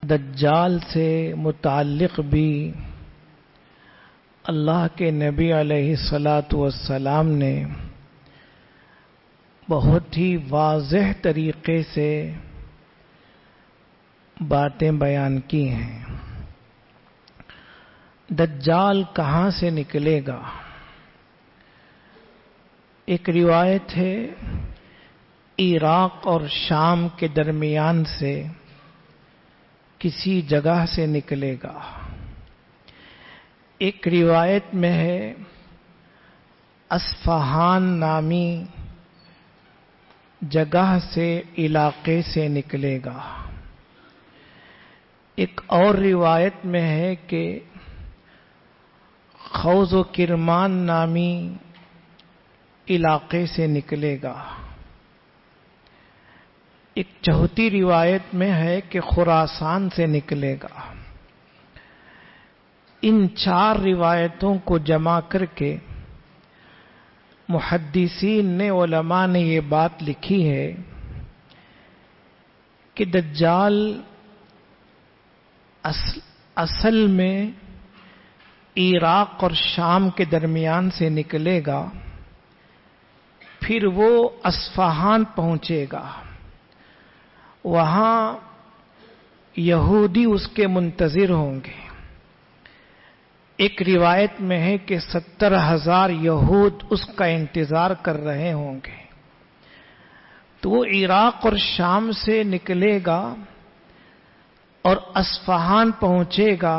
دجال سے متعلق بھی اللہ کے نبی علیہ الصلاۃ والسلام نے بہت ہی واضح طریقے سے باتیں بیان کی ہیں۔ دجال کہاں سے نکلے گا؟ ایک روایت ہے عراق اور شام کے درمیان سے کسی جگہ سے نکلے گا۔ ایک روایت میں ہے اصفہان نامی جگہ سے، علاقے سے نکلے گا۔ ایک اور روایت میں ہے کہ خوض و کرمان نامی علاقے سے نکلے گا۔ ایک چوتھی روایت میں ہے کہ خراسان سے نکلے گا۔ ان چار روایتوں کو جمع کر کے محدثین نے، علماء نے یہ بات لکھی ہے کہ دجال اصل میں عراق اور شام کے درمیان سے نکلے گا، پھر وہ اصفہان پہنچے گا، وہاں یہودی اس کے منتظر ہوں گے۔ ایک روایت میں ہے کہ 70,000 یہود اس کا انتظار کر رہے ہوں گے۔ تو وہ عراق اور شام سے نکلے گا اور اصفہان پہنچے گا،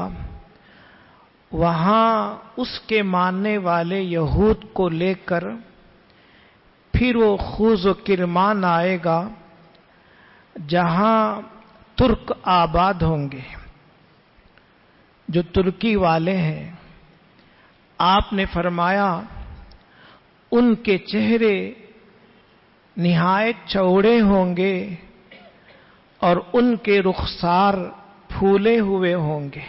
وہاں اس کے ماننے والے یہود کو لے کر پھر وہ خوض و کرمان آئے گا جہاں ترک آباد ہوں گے، جو ترکی والے ہیں۔ آپ نے فرمایا ان کے چہرے نہایت چوڑے ہوں گے اور ان کے رخسار پھولے ہوئے ہوں گے۔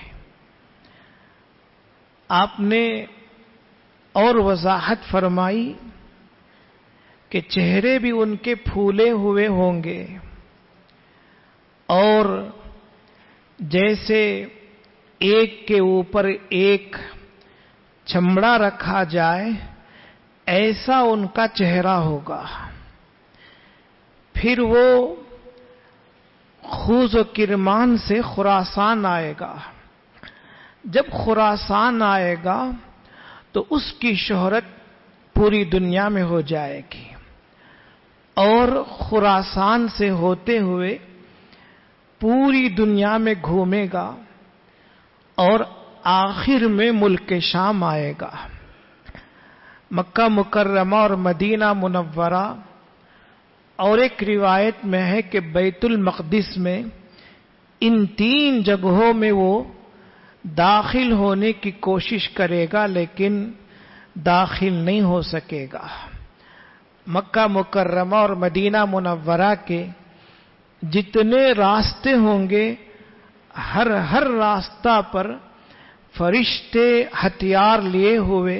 آپ نے اور وضاحت فرمائی کہ چہرے بھی ان کے پھولے ہوئے ہوں گے، اور جیسے ایک کے اوپر ایک چمڑا رکھا جائے ایسا ان کا چہرہ ہوگا۔ پھر وہ خوض و کرمان سے خراسان آئے گا۔ جب خراسان آئے گا تو اس کی شہرت پوری دنیا میں ہو جائے گی، اور خراسان سے ہوتے ہوئے پوری دنیا میں گھومے گا اور آخر میں ملک شام آئے گا۔ مکہ مکرمہ اور مدینہ منورہ اور ایک روایت میں ہے کہ بیت المقدس میں، ان تین جگہوں میں وہ داخل ہونے کی کوشش کرے گا، لیکن داخل نہیں ہو سکے گا۔ مکہ مکرمہ اور مدینہ منورہ کے جتنے راستے ہوں گے، ہر راستہ پر فرشتے ہتھیار لیے ہوئے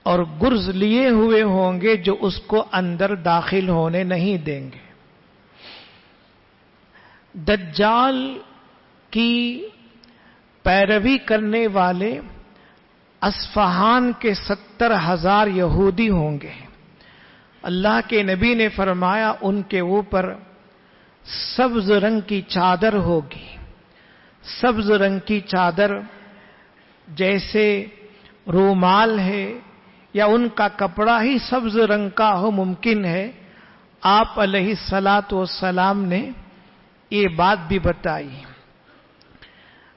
اور گرز لیے ہوئے ہوں گے، جو اس کو اندر داخل ہونے نہیں دیں گے۔ دجال کی پیروی کرنے والے اصفہان کے 70,000 یہودی ہوں گے۔ اللہ کے نبی نے فرمایا ان کے اوپر سبز رنگ کی چادر ہوگی۔ سبز رنگ کی چادر جیسے رومال ہے یا ان کا کپڑا ہی سبز رنگ کا ہو، ممکن ہے۔ آپ علیہ الصلاۃ والسلام نے یہ بات بھی بتائی۔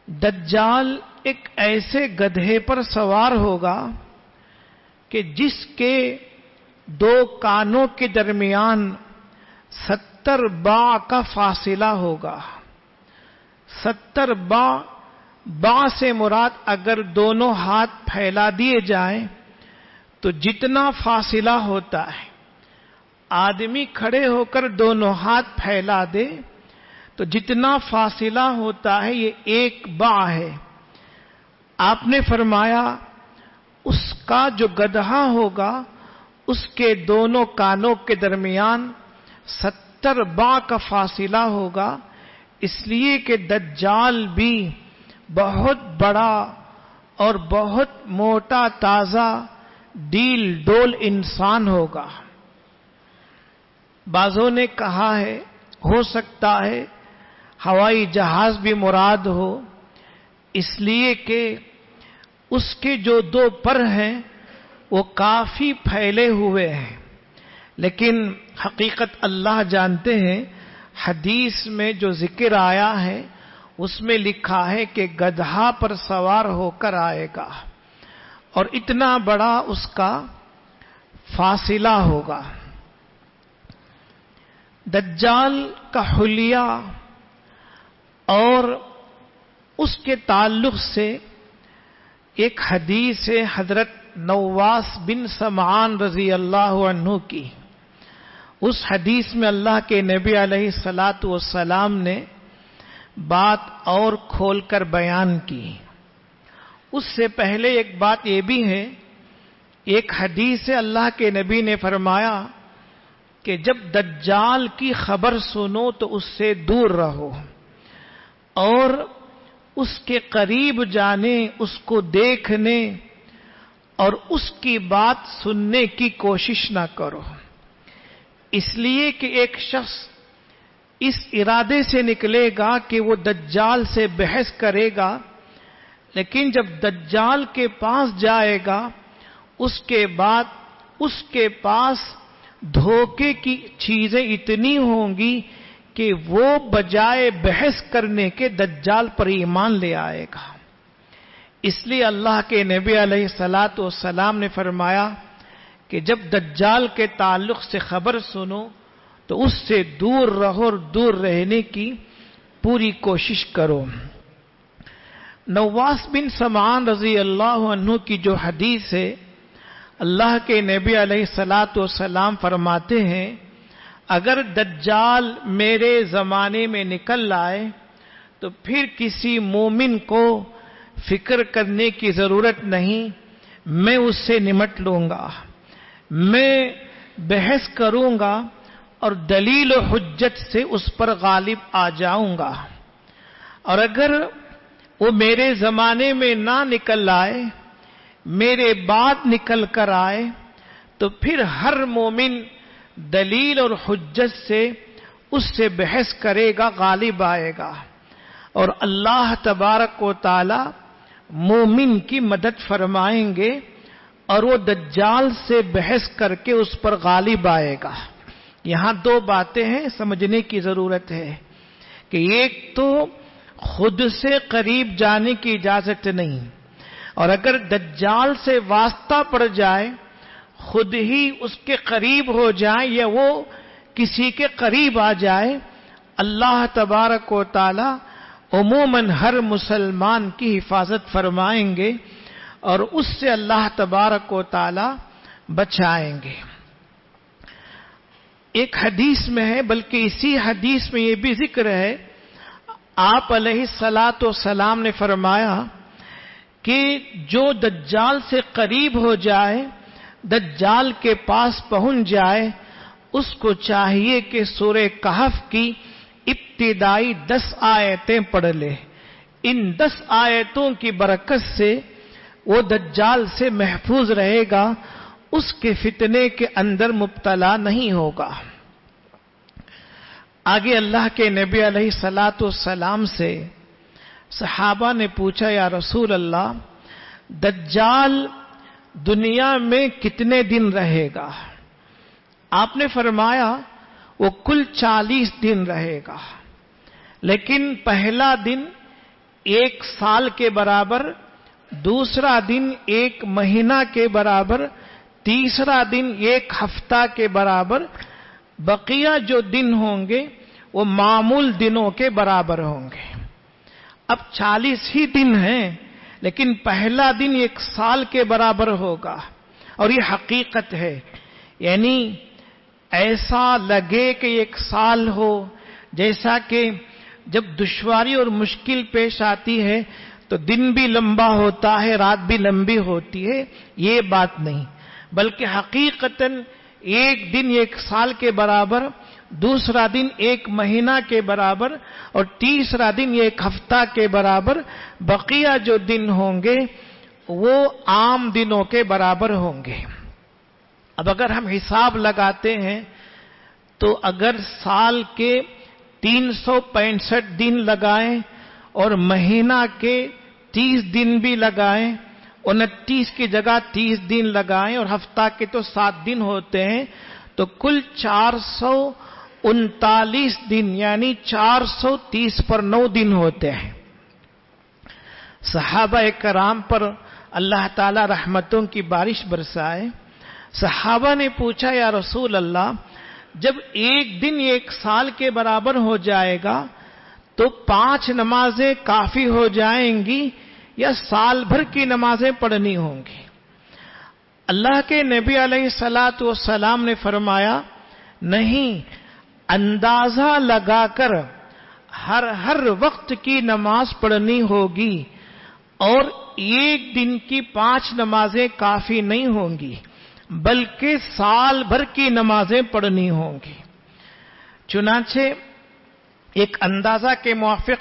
دجال ایک ایسے گدھے پر سوار ہوگا کہ جس کے 2 کانوں کے درمیان 70 باع کا فاصلہ ہوگا۔ 70 باع سے مراد اگر دونوں ہاتھ پھیلا دیے جائیں تو جتنا فاصلہ ہوتا ہے، آدمی کھڑے ہو کر دونوں ہاتھ پھیلا دے تو جتنا فاصلہ ہوتا ہے یہ 1 باع ہے۔ آپ نے فرمایا اس کا جو گدھا ہوگا اس کے دونوں کانوں کے درمیان 70 باع کا فاصلہ ہوگا، اس لیے کہ دجال بھی بہت بڑا اور بہت موٹا تازہ ڈیل ڈول انسان ہوگا۔ بعضوں نے کہا ہے ہو سکتا ہے ہوائی جہاز بھی مراد ہو، اس لیے کہ اس کے جو دو پر ہیں وہ کافی پھیلے ہوئے ہیں، لیکن حقیقت اللہ جانتے ہیں۔ حدیث میں جو ذکر آیا ہے اس میں لکھا ہے کہ گدھا پر سوار ہو کر آئے گا اور اتنا بڑا اس کا فاصلہ ہوگا۔ دجال کا حلیہ اور اس کے تعلق سے ایک حدیث ہے حضرت نواس بن سمعان رضی اللہ عنہ کی۔ اس حدیث میں اللہ کے نبی علیہ الصلاۃ والسلام نے بات اور کھول کر بیان کی۔ اس سے پہلے ایک بات یہ بھی ہے، ایک حدیث سے اللہ کے نبی نے فرمایا کہ جب دجال کی خبر سنو تو اس سے دور رہو اور اس کے قریب جانے، اس کو دیکھنے اور اس کی بات سننے کی کوشش نہ کرو، اس لیے کہ ایک شخص اس ارادے سے نکلے گا کہ وہ دجال سے بحث کرے گا، لیکن جب دجال کے پاس جائے گا اس کے بعد اس کے پاس دھوکے کی چیزیں اتنی ہوں گی کہ وہ بجائے بحث کرنے کے دجال پر ایمان لے آئے گا۔ اس لیے اللہ کے نبی علیہ الصلاۃ والسلام نے فرمایا کہ جب دجال کے تعلق سے خبر سنو تو اس سے دور رہو اور دور رہنے کی پوری کوشش کرو۔ نواس بن سمعان رضی اللہ عنہ کی جو حدیث ہے، اللہ کے نبی علیہ الصلاۃ والسلام فرماتے ہیں اگر دجال میرے زمانے میں نکل آئے تو پھر کسی مومن کو فکر کرنے کی ضرورت نہیں، میں اس سے نمٹ لوں گا، میں بحث کروں گا اور دلیل و حجت سے اس پر غالب آ جاؤں گا، اور اگر وہ میرے زمانے میں نہ نکل آئے، میرے بعد نکل کر آئے تو پھر ہر مومن دلیل اور حجت سے اس سے بحث کرے گا، غالب آئے گا، اور اللہ تبارک و تعالی مومن کی مدد فرمائیں گے اور وہ دجال سے بحث کر کے اس پر غالب آئے گا۔ یہاں دو باتیں ہیں سمجھنے کی ضرورت ہے کہ ایک تو خود سے قریب جانے کی اجازت نہیں، اور اگر دجال سے واسطہ پڑ جائے، خود ہی اس کے قریب ہو جائے یا وہ کسی کے قریب آ جائے، اللہ تبارک و تعالی عموماً ہر مسلمان کی حفاظت فرمائیں گے اور اس سے اللہ تبارک و تعالی بچائیں گے۔ ایک حدیث میں ہے، بلکہ اسی حدیث میں یہ بھی ذکر ہے، آپ علیہ الصلاۃ والسلام نے فرمایا کہ جو دجال سے قریب ہو جائے، دجال کے پاس پہنچ جائے، اس کو چاہیے کہ سورہ کہف کی ابتدائی 10 آیتیں پڑھ لے۔ ان 10 آیتوں کی برکت سے وہ دجال سے محفوظ رہے گا، اس کے فتنے کے اندر مبتلا نہیں ہوگا۔ آگے اللہ کے نبی علیہ الصلاۃ والسلام سے صحابہ نے پوچھا یا رسول اللہ دجال دنیا میں کتنے دن رہے گا؟ آپ نے فرمایا وہ کل 40 دن رہے گا، لیکن پہلا دن 1 سال کے برابر، دوسرا دن 1 مہینہ کے برابر، تیسرا دن 1 ہفتہ کے برابر، بقیہ جو دن ہوں گے وہ معمول دنوں کے برابر ہوں گے۔ اب 40 ہی دن ہیں، لیکن پہلا دن 1 سال کے برابر ہوگا، اور یہ حقیقت ہے، یعنی ایسا لگے کہ 1 سال ہو، جیسا کہ جب دشواری اور مشکل پیش آتی ہے تو دن بھی لمبا ہوتا ہے، رات بھی لمبی ہوتی ہے، یہ بات نہیں، بلکہ حقیقتاً 1 دن 1 سال کے برابر، دوسرا دن 1 مہینہ کے برابر اور تیسرا دن 1 ہفتہ کے برابر، بقیہ جو دن ہوں گے وہ عام دنوں کے برابر ہوں گے۔ اب اگر ہم حساب لگاتے ہیں تو اگر سال کے 365 دن لگائیں اور مہینہ کے 30 دن بھی لگائیں، 29 کی جگہ 30 دن لگائیں اور ہفتہ کے تو 7 دن ہوتے ہیں، تو کل 439 دن یعنی 430 پر 9 دن ہوتے ہیں۔ صحابہ کرام پر اللہ تعالی رحمتوں کی بارش برسائے۔ صحابہ نے پوچھا یا رسول اللہ، جب 1 دن 1 سال کے برابر ہو جائے گا تو 5 نمازیں کافی ہو جائیں گی یا سال بھر کی نمازیں پڑھنی ہوں گی؟ اللہ کے نبی علیہ الصلوۃ والسلام نے فرمایا نہیں، اندازہ لگا کر ہر وقت کی نماز پڑھنی ہوگی اور 1 دن کی 5 نمازیں کافی نہیں ہوں گی بلکہ سال بھر کی نمازیں پڑھنی ہوں گی۔ چنانچہ ایک اندازہ کے موافق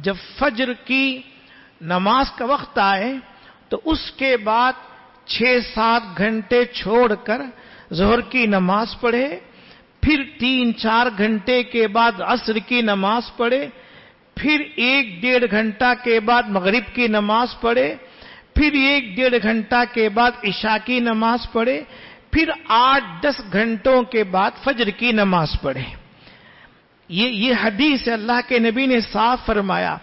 جب فجر کی نماز کا وقت آئے تو اس کے بعد 6-7 گھنٹے چھوڑ کر ظہر کی نماز پڑھے، پھر 3-4 گھنٹے کے بعد عصر کی نماز پڑھے، پھر 1-1.5 گھنٹہ کے بعد مغرب کی نماز پڑھے، پھر 1-1.5 گھنٹہ کے بعد عشاء کی نماز پڑھے، پھر 8-10 گھنٹوں کے بعد فجر کی نماز پڑھے۔ یہ حدیث اللہ کے نبی نے صاف فرمایا۔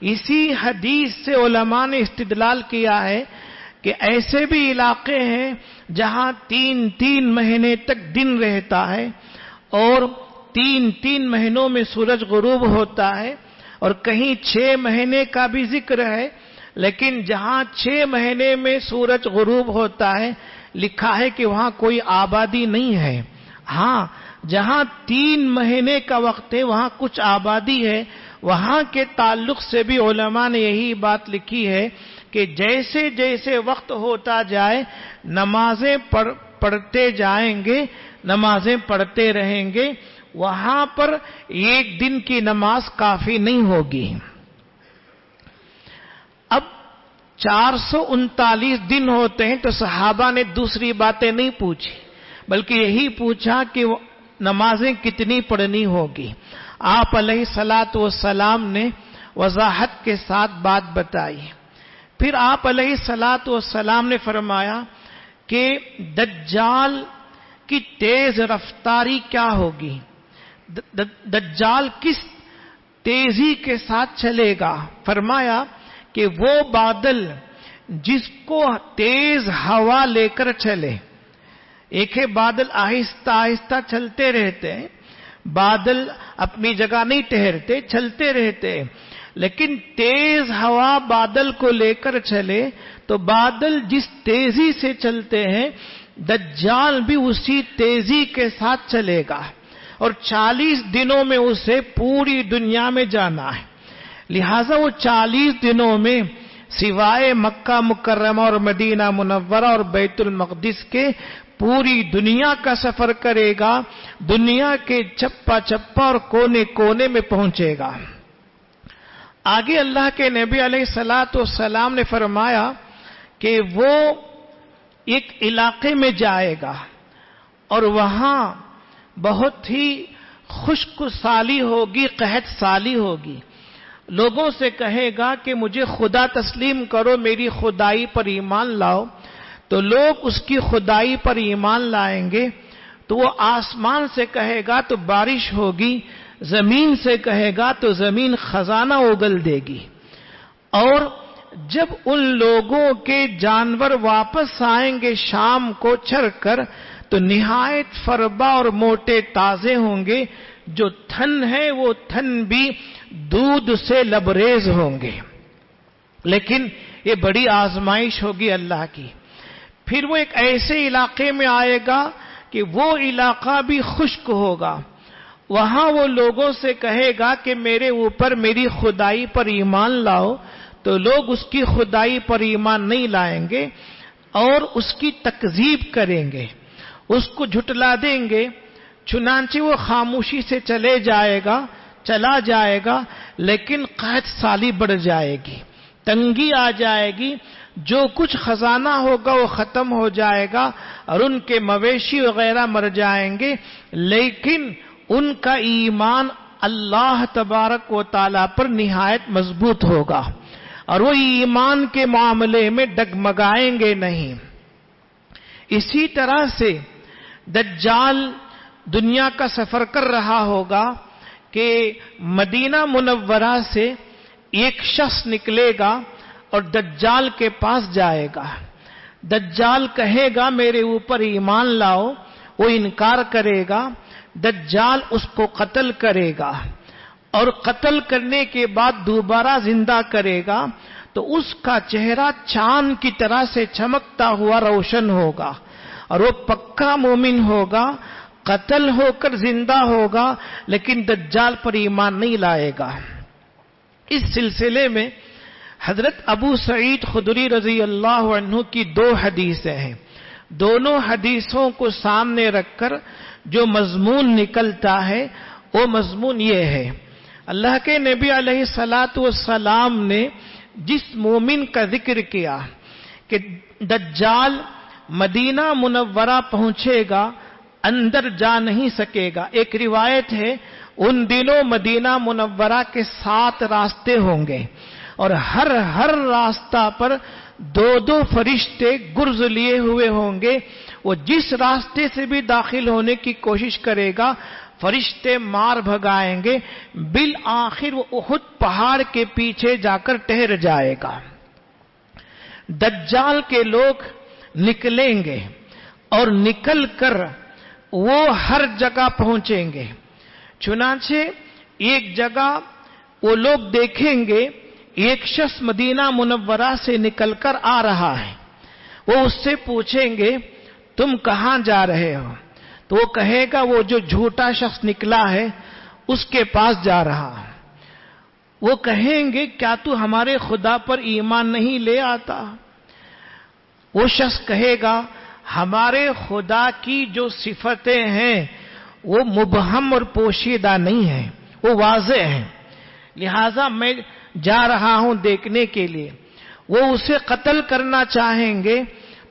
اسی حدیث سے علماء نے استدلال کیا ہے کہ ایسے بھی علاقے ہیں جہاں 3 مہینے تک دن رہتا ہے اور 3 مہینوں میں سورج غروب ہوتا ہے، اور کہیں 6 مہینے کا بھی ذکر ہے، لیکن جہاں 6 مہینے میں سورج غروب ہوتا ہے لکھا ہے کہ وہاں کوئی آبادی نہیں ہے۔ ہاں، جہاں 3 مہینے کا وقت ہے وہاں کچھ آبادی ہے۔ وہاں کے تعلق سے بھی علماء نے یہی بات لکھی ہے کہ جیسے جیسے وقت ہوتا جائے نمازیں پڑھتے جائیں گے، نمازیں پڑھتے رہیں گے، وہاں پر 1 دن کی نماز کافی نہیں ہوگی۔ اب 439 دن ہوتے ہیں تو صحابہ نے دوسری باتیں نہیں پوچھی بلکہ یہی پوچھا کہ نمازیں کتنی پڑھنی ہوگی۔ آپ علیہ الصلوۃ والسلام نے وضاحت کے ساتھ بات بتائی۔ پھر آپ علیہ الصلوۃ والسلام نے فرمایا کہ دجال کی تیز رفتاری کیا ہوگی، دجال کس تیزی کے ساتھ چلے گا؟ فرمایا کہ وہ بادل جس کو تیز ہوا لے کر چلے۔ ایک ہے بادل آہستہ آہستہ چلتے رہتے ہیں، بادل اپنی جگہ نہیں ٹھہرتے، چلتے رہتے، لیکن تیز ہوا بادل کو لے کر چلے تو بادل جس تیزی سے چلتے ہیں دجال بھی اسی تیزی کے ساتھ چلے گا، اور 40 دنوں میں اسے پوری دنیا میں جانا ہے۔ لہذا وہ 40 دنوں میں سوائے مکہ مکرمہ اور مدینہ منورہ اور بیت المقدس کے پوری دنیا کا سفر کرے گا، دنیا کے چپا چپا اور کونے کونے میں پہنچے گا۔ آگے اللہ کے نبی علیہ الصلوۃ والسلام نے فرمایا کہ وہ ایک علاقے میں جائے گا اور وہاں بہت ہی خشک سالی ہوگی، قحط سالی ہوگی۔ لوگوں سے کہے گا کہ مجھے خدا تسلیم کرو، میری خدائی پر ایمان لاؤ، تو لوگ اس کی خدائی پر ایمان لائیں گے، تو وہ آسمان سے کہے گا تو بارش ہوگی، زمین سے کہے گا تو زمین خزانہ اگل دے گی، اور جب ان لوگوں کے جانور واپس آئیں گے شام کو چر کر تو نہایت فربا اور موٹے تازے ہوں گے، جو تھن ہے وہ تھن بھی دودھ سے لبریز ہوں گے۔ لیکن یہ بڑی آزمائش ہوگی اللہ کی۔ پھر وہ ایک ایسے علاقے میں آئے گا کہ وہ علاقہ بھی خشک ہوگا، وہاں وہ لوگوں سے کہے گا کہ میرے اوپر میری خدائی پر ایمان لاؤ، تو لوگ اس کی خدائی پر ایمان نہیں لائیں گے اور اس کی تکذیب کریں گے، اس کو جھٹلا دیں گے۔ چنانچہ وہ خاموشی سے چلا جائے گا لیکن قحط سالی بڑھ جائے گی، تنگی آ جائے گی، جو کچھ خزانہ ہوگا وہ ختم ہو جائے گا اور ان کے مویشی وغیرہ مر جائیں گے، لیکن ان کا ایمان اللہ تبارک و تعالی پر نہایت مضبوط ہوگا اور وہ ایمان کے معاملے میں ڈگمگائیں گے نہیں۔ اسی طرح سے دجال دنیا کا سفر کر رہا ہوگا کہ مدینہ منورہ سے ایک شخص نکلے گا اور دجال کے پاس جائے گا۔ دجال کہے گا میرے اوپر ایمان لاؤ، وہ انکار کرے گا، دجال اس کو قتل کرے گا اور قتل کرنے کے بعد دوبارہ زندہ کرے گا تو اس کا چہرہ چاند کی طرح سے چمکتا ہوا روشن ہوگا اور وہ پکا مومن ہوگا، قتل ہو کر زندہ ہوگا لیکن دجال پر ایمان نہیں لائے گا۔ اس سلسلے میں حضرت ابو سعید خدری رضی اللہ عنہ کی 2 حدیثیں ہیں۔ دونوں حدیثوں کو سامنے رکھ کر جو مضمون نکلتا ہے وہ مضمون یہ ہے، اللہ کے نبی علیہ الصلاۃ والسلام نے جس مومن کا ذکر کیا کہ دجال مدینہ منورہ پہنچے گا، اندر جا نہیں سکے گا۔ ایک روایت ہے ان دنوں مدینہ منورہ کے 7 راستے ہوں گے اور ہر راستہ پر 2 فرشتے گرز لیے ہوئے ہوں گے، وہ جس راستے سے بھی داخل ہونے کی کوشش کرے گا فرشتے مار بھگائیں گے، بالآخر وہ احد پہاڑ کے پیچھے جا کر ٹھہر جائے گا۔ دجال کے لوگ نکلیں گے اور نکل کر وہ ہر جگہ پہنچیں گے، چنانچہ ایک جگہ وہ لوگ دیکھیں گے ایک شخص مدینہ منورہ سے نکل کر آ رہا ہے، وہ اس سے پوچھیں گے تم کہاں جا رہے ہو؟ تو وہ کہے گا وہ جو جھوٹا شخص نکلا ہے اس کے پاس جا رہا ہے۔ وہ کہیں گے کیا تو ہمارے خدا پر ایمان نہیں لے آتا؟ وہ شخص کہے گا ہمارے خدا کی جو صفتیں ہیں وہ مبہم اور پوشیدہ نہیں ہیں، وہ واضح ہیں، لہذا میں جا رہا ہوں دیکھنے کے لیے۔ وہ اسے قتل کرنا چاہیں گے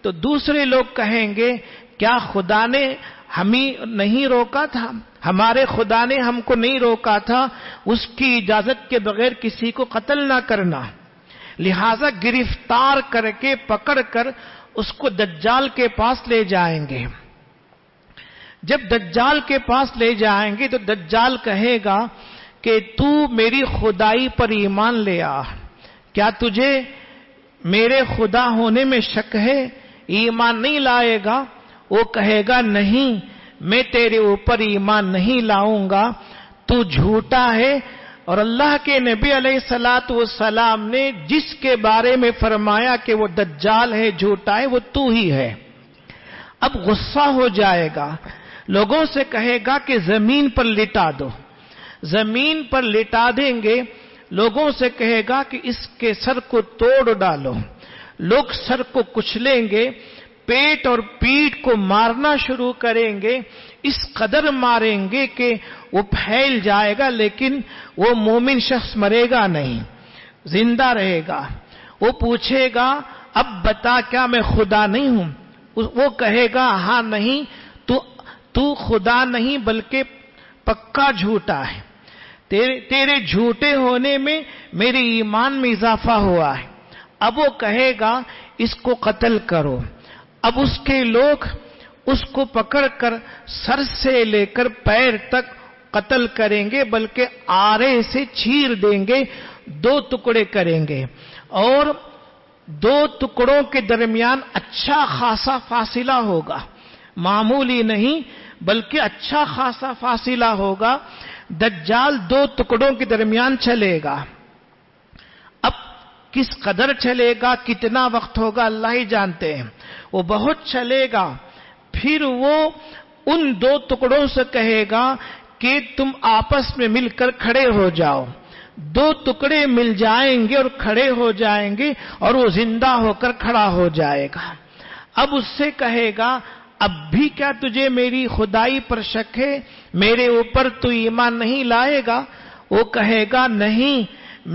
تو دوسرے لوگ کہیں گے کیا خدا نے ہمیں نہیں روکا تھا؟ ہمارے خدا نے ہم کو نہیں روکا تھا اس کی اجازت کے بغیر کسی کو قتل نہ کرنا، لہذا گرفتار کر کے پکڑ کر اس کو دجال کے پاس لے جائیں گے۔ جب دجال کے پاس لے جائیں گے تو دجال کہے گا کہ تو میری خدائی پر ایمان لے آ، کیا تجھے میرے خدا ہونے میں شک ہے؟ ایمان نہیں لائے گا؟ وہ کہے گا نہیں، میں تیرے اوپر ایمان نہیں لاؤں گا، تو جھوٹا ہے، اور اللہ کے نبی علیہ الصلاۃ والسلام نے جس کے بارے میں فرمایا کہ وہ دجال ہے، جھوٹا ہے، وہ تو ہی ہے۔ اب غصہ ہو جائے گا، لوگوں سے کہے گا کہ زمین پر لٹا دو، زمین پر لٹا دیں گے، لوگوں سے کہے گا کہ اس کے سر کو توڑ ڈالو، لوگ سر کو کچلیں گے، پیٹ اور پیٹھ کو مارنا شروع کریں گے، اس قدر ماریں گے کہ وہ پھیل جائے گا، لیکن وہ مومن شخص مرے گا نہیں، زندہ رہے گا۔ وہ پوچھے گا اب بتا کیا میں خدا نہیں ہوں؟ وہ کہے گا ہاں نہیں، تو خدا نہیں بلکہ پکا جھوٹا ہے، تیرے جھوٹے ہونے میں میرے ایمان میں اضافہ ہوا ہے۔ اب وہ کہے گا اس کو قتل کرو۔ اب اس کے لوگ اس کو پکڑ کر سر سے لے کر پیر تک قتل کریں گے، بلکہ آرے سے چیر دیں گے، 2 ٹکڑے کریں گے، اور 2 ٹکڑوں کے درمیان اچھا خاصا فاصلہ ہوگا، معمولی نہیں بلکہ اچھا خاصا فاصلہ ہوگا۔ دجال 2 ٹکڑوں کے درمیان چلے گا۔ اب کس قدر چلے گا، کتنا وقت ہوگا اللہ ہی جانتے ہیں، وہ بہت چلے گا۔ پھر وہ ان 2 ٹکڑوں سے کہے گا کہ تم آپس میں مل کر کھڑے ہو جاؤ۔ 2 ٹکڑے مل جائیں گے اور کھڑے ہو جائیں گے، اور وہ زندہ ہو کر کھڑا ہو جائے گا۔ اب اس سے کہے گا اب بھی کیا تجھے میری خدائی پر شک ہے؟ میرے اوپر تو ایمان نہیں لائے گا؟ وہ کہے گا نہیں،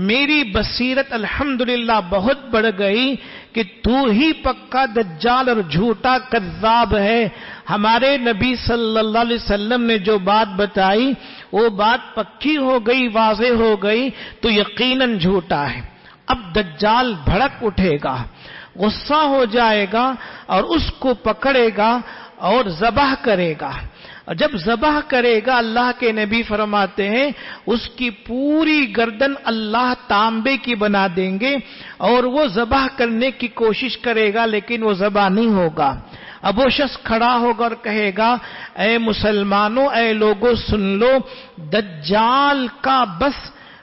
میری بصیرت الحمدللہ بہت بڑھ گئی کہ تو ہی پکا دجال اور جھوٹا کذاب ہے۔ ہمارے نبی صلی اللہ علیہ وسلم نے جو بات بتائی وہ بات پکی ہو گئی، واضح ہو گئی، تو یقیناً جھوٹا ہے۔ اب دجال بھڑک اٹھے گا، غصہ ہو جائے گا اور اس کو پکڑے گا اور ذبح کرے گا۔ جب ذبح کرے گا، اللہ کے نبی فرماتے ہیں اس کی پوری گردن اللہ تانبے کی بنا دیں گے اور وہ ذبح کرنے کی کوشش کرے گا لیکن وہ ذبح نہیں ہوگا۔ اب وہ شخص کھڑا ہوگا اور کہے گا اے مسلمانوں، اے لوگوں سن لو،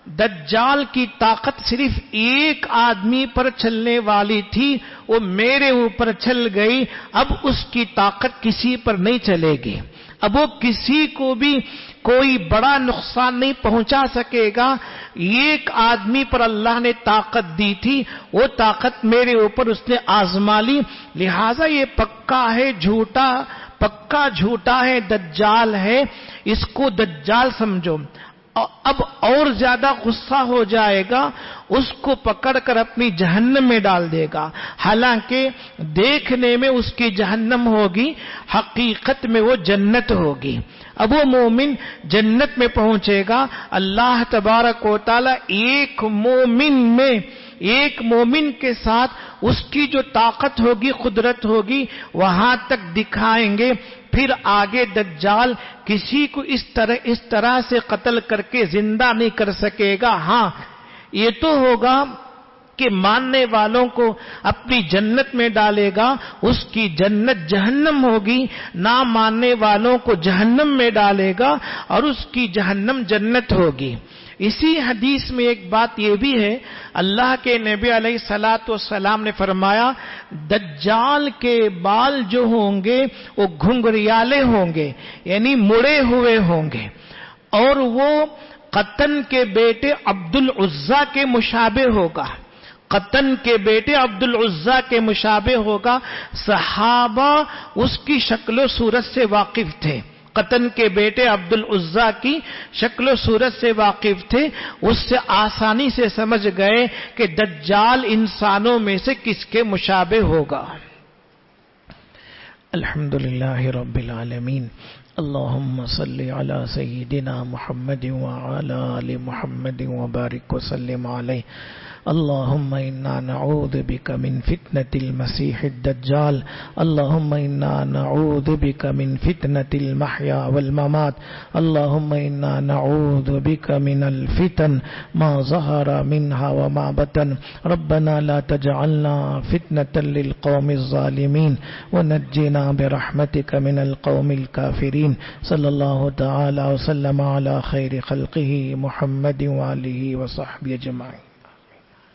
دجال کی طاقت صرف ایک آدمی پر چلنے والی تھی، وہ میرے اوپر چل گئی، اب اس کی طاقت کسی پر نہیں چلے گی، اب وہ کسی کو بھی کوئی بڑا نقصان نہیں پہنچا سکے گا۔ ایک آدمی پر اللہ نے طاقت دی تھی، وہ طاقت میرے اوپر اس نے آزما لی، لہذا یہ پکا ہے جھوٹا، پکا جھوٹا ہے، دجال ہے، اس کو دجال سمجھو۔ اب اور زیادہ غصہ ہو جائے گا، اس کو پکڑ کر اپنی جہنم میں ڈال دے گا، حالانکہ دیکھنے میں اس کی جہنم ہوگی، حقیقت میں وہ جنت ہوگی۔ اب وہ مومن جنت میں پہنچے گا، اللہ تبارک و تعالی ایک مومن کے ساتھ اس کی جو طاقت ہوگی، قدرت ہوگی، وہاں تک دکھائیں گے۔ پھر آگے دجال کسی کو اس طرح سے قتل کر کے زندہ نہیں کر سکے گا۔ ہاں یہ تو ہوگا کہ ماننے والوں کو اپنی جنت میں ڈالے گا، اس کی جنت جہنم ہوگی، نہ ماننے والوں کو جہنم میں ڈالے گا اور اس کی جہنم جنت ہوگی۔ اسی حدیث میں ایک بات یہ بھی ہے، اللہ کے نبی علیہ الصلوۃ والسلام نے فرمایا دجال کے بال جو ہوں گے وہ گھنگریالے ہوں گے، یعنی مڑے ہوئے ہوں گے، اور وہ قطن کے بیٹے عبد العزیٰ کے مشابہ ہوگا، قطن کے بیٹے عبد العزیٰ کے مشابہ ہوگا۔ صحابہ اس کی شکل و صورت سے واقف تھے، قطن کے بیٹے عبد العزیٰ کی شکل و صورت سے واقف تھے، اس سے آسانی سے سمجھ گئے کہ دجال انسانوں میں سے کس کے مشابہ ہوگا۔ الحمدللہ رب العالمین، اللہم صلی علی سیدنا محمد وعلی آل محمد وبارک وسلم علیہ۔ اللہم انا نعوذ بک من فتنة المسیح الدجال، اللہم انا نعوذ بک من فتنة المحیا والممات، اللہم انا نعوذ بک من الفتن ما ظہر منها وما بطن، ربنا لا تجعلنا فتنة للقوم الظالمین ونجنا برحمتک من القوم الكافرین۔ صلی اللہ تعالی وسلم علی خیر خلقہ محمد وآلہ وصحبہ اجمعین۔